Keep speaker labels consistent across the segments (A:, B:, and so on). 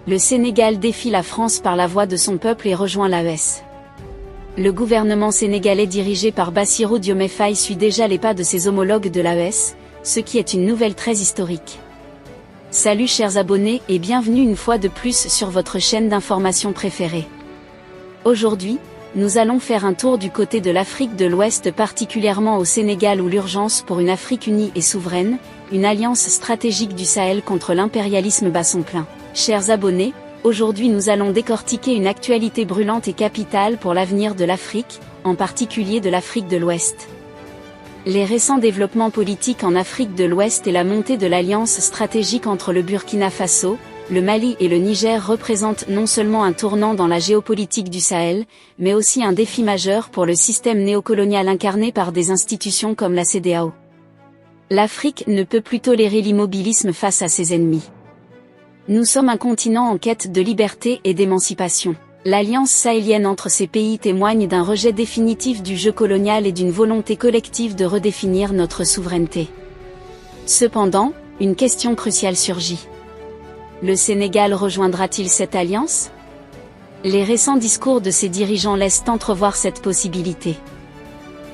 A: Le Sénégal défie la France par la voix de son peuple et rejoint l'AES. Le gouvernement sénégalais dirigé par Bassirou Diomaye Faye suit déjà les pas de ses homologues de l'AES, ce qui est une nouvelle très historique. Salut chers abonnés et bienvenue une fois de plus sur votre chaîne d'information préférée. Aujourd'hui, nous allons faire un tour du côté de l'Afrique de l'Ouest, particulièrement au Sénégal où l'urgence pour une Afrique unie et souveraine, une alliance stratégique du Sahel contre l'impérialisme bat son plein. Chers abonnés, aujourd'hui nous allons décortiquer une actualité brûlante et capitale pour l'avenir de l'Afrique, en particulier de l'Afrique de l'Ouest. Les récents développements politiques en Afrique de l'Ouest et la montée de l'alliance stratégique entre le Burkina Faso, le Mali et le Niger représentent non seulement un tournant dans la géopolitique du Sahel, mais aussi un défi majeur pour le système néocolonial incarné par des institutions comme la CEDEAO. L'Afrique ne peut plus tolérer l'immobilisme face à ses ennemis. Nous sommes un continent en quête de liberté et d'émancipation. L'alliance sahélienne entre ces pays témoigne d'un rejet définitif du jeu colonial et d'une volonté collective de redéfinir notre souveraineté. Cependant, une question cruciale surgit. Le Sénégal rejoindra-t-il cette alliance? Les récents discours de ses dirigeants laissent entrevoir cette possibilité.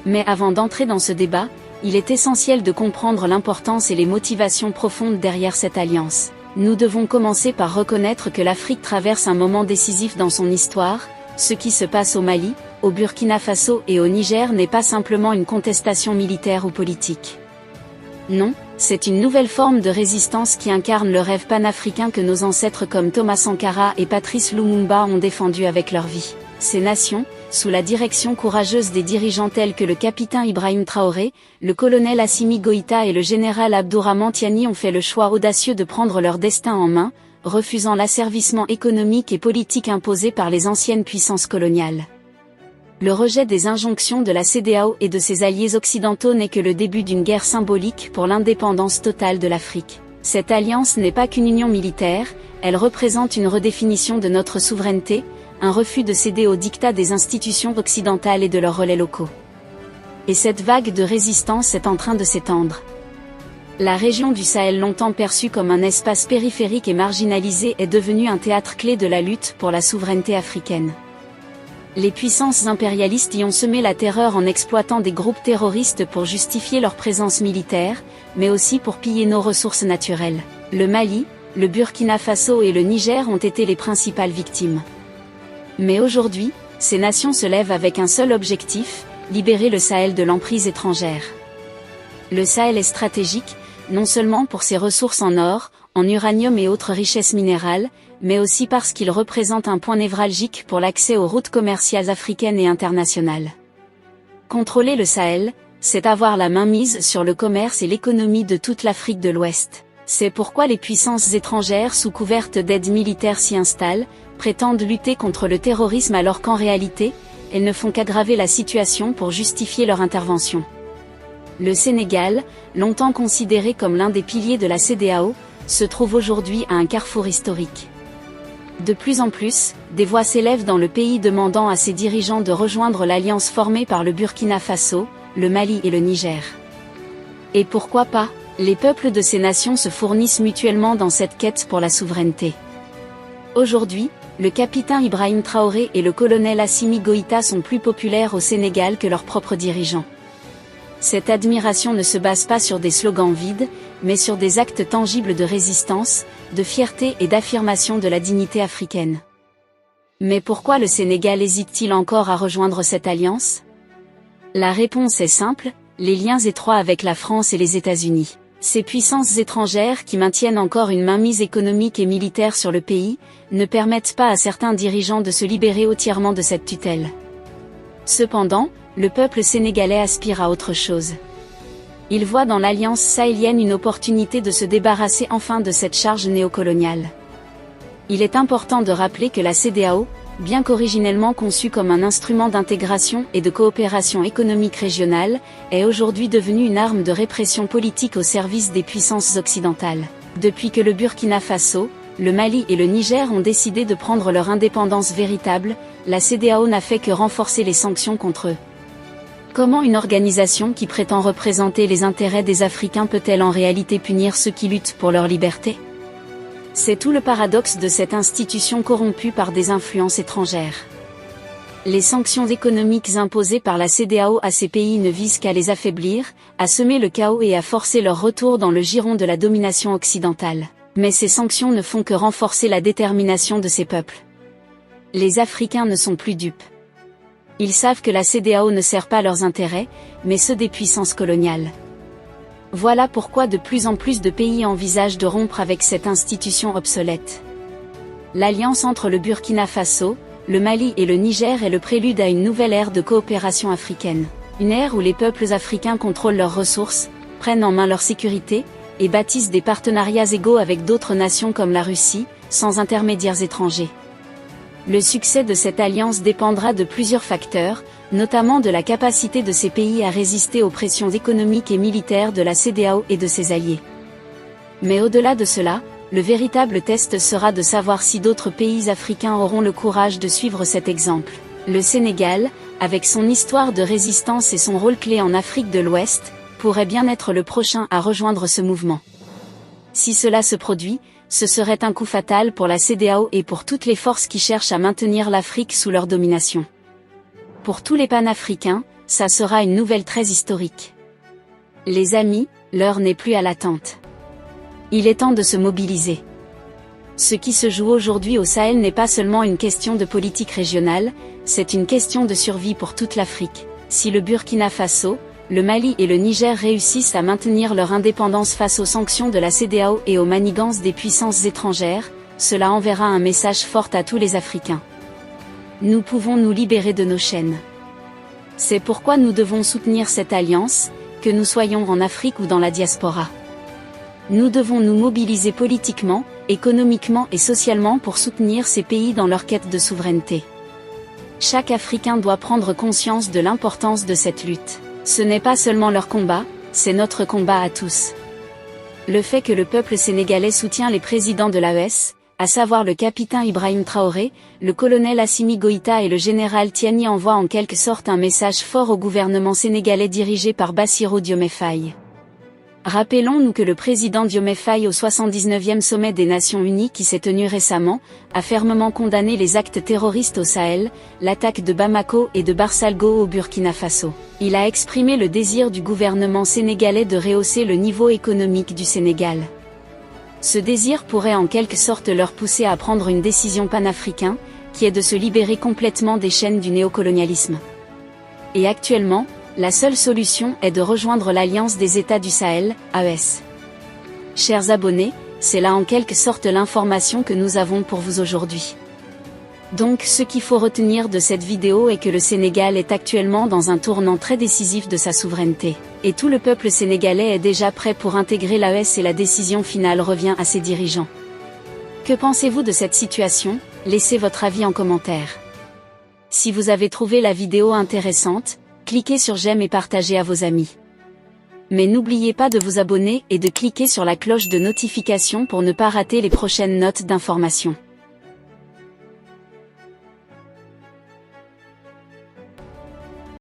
A: Mais avant d'entrer dans ce débat, il est essentiel de comprendre l'importance et les motivations profondes derrière cette alliance. Nous devons commencer par reconnaître que l'Afrique traverse un moment décisif dans son histoire. Ce qui se passe au Mali, au Burkina Faso et au Niger n'est pas simplement une contestation militaire ou politique. Non, c'est une nouvelle forme de résistance qui incarne le rêve panafricain que nos ancêtres comme Thomas Sankara et Patrice Lumumba ont défendu avec leur vie. Ces nations, sous la direction courageuse des dirigeants tels que le capitaine Ibrahim Traoré, le colonel Assimi Goïta et le général Abdourahmane Tiani ont fait le choix audacieux de prendre leur destin en main, refusant l'asservissement économique et politique imposé par les anciennes puissances coloniales. Le rejet des injonctions de la CEDEAO et de ses alliés occidentaux n'est que le début d'une guerre symbolique pour l'indépendance totale de l'Afrique. Cette alliance n'est pas qu'une union militaire, elle représente une redéfinition de notre souveraineté, un refus de céder aux dictats des institutions occidentales et de leurs relais locaux. Et cette vague de résistance est en train de s'étendre. La région du Sahel, longtemps perçue comme un espace périphérique et marginalisé, est devenue un théâtre clé de la lutte pour la souveraineté africaine. Les puissances impérialistes y ont semé la terreur en exploitant des groupes terroristes pour justifier leur présence militaire, mais aussi pour piller nos ressources naturelles. Le Mali, le Burkina Faso et le Niger ont été les principales victimes. Mais aujourd'hui, ces nations se lèvent avec un seul objectif, libérer le Sahel de l'emprise étrangère. Le Sahel est stratégique, non seulement pour ses ressources en or, en uranium et autres richesses minérales, mais aussi parce qu'il représente un point névralgique pour l'accès aux routes commerciales africaines et internationales. Contrôler le Sahel, c'est avoir la main mise sur le commerce et l'économie de toute l'Afrique de l'Ouest. C'est pourquoi les puissances étrangères sous couverte d'aide militaire s'y installent, prétendent lutter contre le terrorisme alors qu'en réalité, elles ne font qu'aggraver la situation pour justifier leur intervention. Le Sénégal, longtemps considéré comme l'un des piliers de la CEDEAO, se trouve aujourd'hui à un carrefour historique. De plus en plus, des voix s'élèvent dans le pays demandant à ses dirigeants de rejoindre l'alliance formée par le Burkina Faso, le Mali et le Niger. Et pourquoi pas, les peuples de ces nations se fournissent mutuellement dans cette quête pour la souveraineté. Aujourd'hui, le capitaine Ibrahim Traoré et le colonel Assimi Goïta sont plus populaires au Sénégal que leurs propres dirigeants. Cette admiration ne se base pas sur des slogans vides, mais sur des actes tangibles de résistance, de fierté et d'affirmation de la dignité africaine. Mais pourquoi le Sénégal hésite-t-il encore à rejoindre cette alliance? La réponse est simple, les liens étroits avec la France et les États-Unis. Ces puissances étrangères qui maintiennent encore une mainmise économique et militaire sur le pays, ne permettent pas à certains dirigeants de se libérer entièrement de cette tutelle. Cependant, le peuple sénégalais aspire à autre chose. Il voit dans l'alliance sahélienne une opportunité de se débarrasser enfin de cette charge néocoloniale. Il est important de rappeler que la CEDEAO, bien qu'originellement conçue comme un instrument d'intégration et de coopération économique régionale, est aujourd'hui devenue une arme de répression politique au service des puissances occidentales. Depuis que le Burkina Faso, le Mali et le Niger ont décidé de prendre leur indépendance véritable, la CEDEAO n'a fait que renforcer les sanctions contre eux. Comment une organisation qui prétend représenter les intérêts des Africains peut-elle en réalité punir ceux qui luttent pour leur liberté? C'est tout le paradoxe de cette institution corrompue par des influences étrangères. Les sanctions économiques imposées par la CEDEAO à ces pays ne visent qu'à les affaiblir, à semer le chaos et à forcer leur retour dans le giron de la domination occidentale. Mais ces sanctions ne font que renforcer la détermination de ces peuples. Les Africains ne sont plus dupes. Ils savent que la CEDEAO ne sert pas leurs intérêts, mais ceux des puissances coloniales. Voilà pourquoi de plus en plus de pays envisagent de rompre avec cette institution obsolète. L'alliance entre le Burkina Faso, le Mali et le Niger est le prélude à une nouvelle ère de coopération africaine. Une ère où les peuples africains contrôlent leurs ressources, prennent en main leur sécurité, et bâtissent des partenariats égaux avec d'autres nations comme la Russie, sans intermédiaires étrangers. Le succès de cette alliance dépendra de plusieurs facteurs, notamment de la capacité de ces pays à résister aux pressions économiques et militaires de la CEDEAO et de ses alliés. Mais au-delà de cela, le véritable test sera de savoir si d'autres pays africains auront le courage de suivre cet exemple. Le Sénégal, avec son histoire de résistance et son rôle clé en Afrique de l'Ouest, pourrait bien être le prochain à rejoindre ce mouvement. Si cela se produit, ce serait un coup fatal pour la CEDEAO et pour toutes les forces qui cherchent à maintenir l'Afrique sous leur domination. Pour tous les panafricains, ça sera une nouvelle très historique. Les amis, l'heure n'est plus à l'attente. Il est temps de se mobiliser. Ce qui se joue aujourd'hui au Sahel n'est pas seulement une question de politique régionale, c'est une question de survie pour toute l'Afrique. Si le Burkina Faso, le Mali et le Niger réussissent à maintenir leur indépendance face aux sanctions de la CEDEAO et aux manigances des puissances étrangères, cela enverra un message fort à tous les Africains. Nous pouvons nous libérer de nos chaînes. C'est pourquoi nous devons soutenir cette alliance, que nous soyons en Afrique ou dans la diaspora. Nous devons nous mobiliser politiquement, économiquement et socialement pour soutenir ces pays dans leur quête de souveraineté. Chaque Africain doit prendre conscience de l'importance de cette lutte. Ce n'est pas seulement leur combat, c'est notre combat à tous. Le fait que le peuple sénégalais soutient les présidents de l'AES, à savoir le capitaine Ibrahim Traoré, le colonel Assimi Goïta et le général Tiani envoie en quelque sorte un message fort au gouvernement sénégalais dirigé par Bassirou Diomaye Faye. Rappelons-nous que le président Diomaye Faye au 79e sommet des Nations Unies qui s'est tenu récemment, a fermement condamné les actes terroristes au Sahel, l'attaque de Bamako et de Barsalgo au Burkina Faso. Il a exprimé le désir du gouvernement sénégalais de rehausser le niveau économique du Sénégal. Ce désir pourrait en quelque sorte leur pousser à prendre une décision panafricaine, qui est de se libérer complètement des chaînes du néocolonialisme. Et actuellement, la seule solution est de rejoindre l'Alliance des États du Sahel, AES. Chers abonnés, c'est là en quelque sorte l'information que nous avons pour vous aujourd'hui. Donc ce qu'il faut retenir de cette vidéo est que le Sénégal est actuellement dans un tournant très décisif de sa souveraineté. Et tout le peuple sénégalais est déjà prêt pour intégrer l'AES et la décision finale revient à ses dirigeants. Que pensez-vous de cette situation? Laissez votre avis en commentaire. Si vous avez trouvé la vidéo intéressante, cliquez sur j'aime et partagez à vos amis. Mais n'oubliez pas de vous abonner et de cliquer sur la cloche de notification pour ne pas rater les prochaines notes d'information.